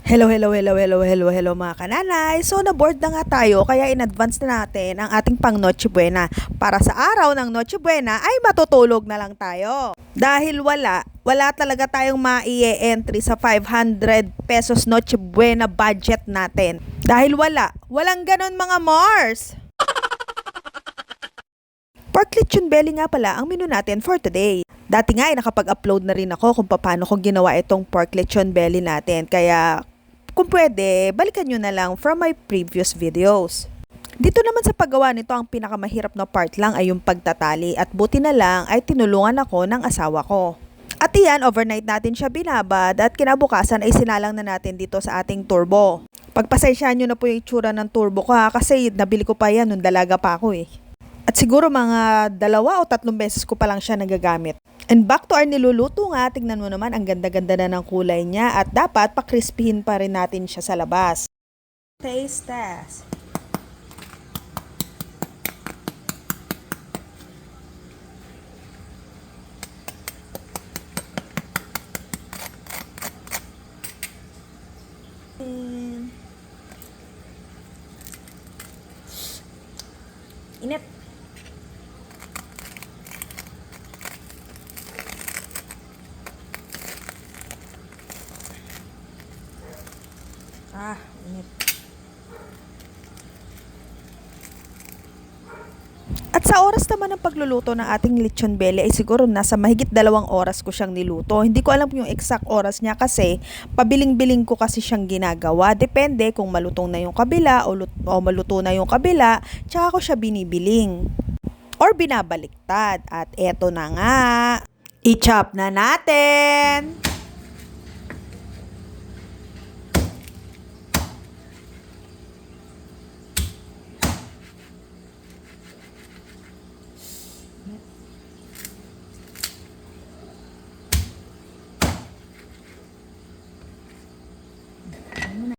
Hello mga kananay. So na-board na nga tayo kaya in advance na natin ang ating pang Noche Buena. Para sa araw ng Noche Buena ay matutulog na lang tayo. Dahil wala talaga tayong ma-i-entry sa 500 pesos Noche Buena budget natin. Dahil walang ganon mga Mars. Pork lechon belly nga pala ang menu natin for today. Dati nga ay nakapag-upload na rin ako kung paano ko ginawa itong pork lechon belly natin. Kaya kung pwede, balikan nyo na lang from my previous videos. Dito naman sa paggawa nito, ang pinakamahirap na part lang ay yung pagtatali. At buti na lang ay tinulungan ako ng asawa ko. At iyan, overnight natin siya binabad at kinabukasan ay sinalang na natin dito sa ating turbo. Pagpasensyaan nyo na po yung itsura ng turbo ko kasi nabili ko pa yan nung dalaga pa ako eh. At siguro mga 2 o 3 beses ko pa lang siya nagagamit. And back to our niluluto nga, tignan mo naman ang ganda-ganda na ng kulay niya at dapat pakrispihin pa rin natin siya sa labas. Taste test. Init. Init. At sa oras naman ng pagluluto ng ating lechon belly ay siguro nasa mahigit 2 oras ko siyang niluto. Hindi ko alam yung exact oras niya kasi pabiling-biling ko kasi siyang ginagawa. Depende kung malutong na yung kabila o maluto na yung kabila, tsaka ko siya binibiling or binabaliktad. At eto na nga, i-chop na natin!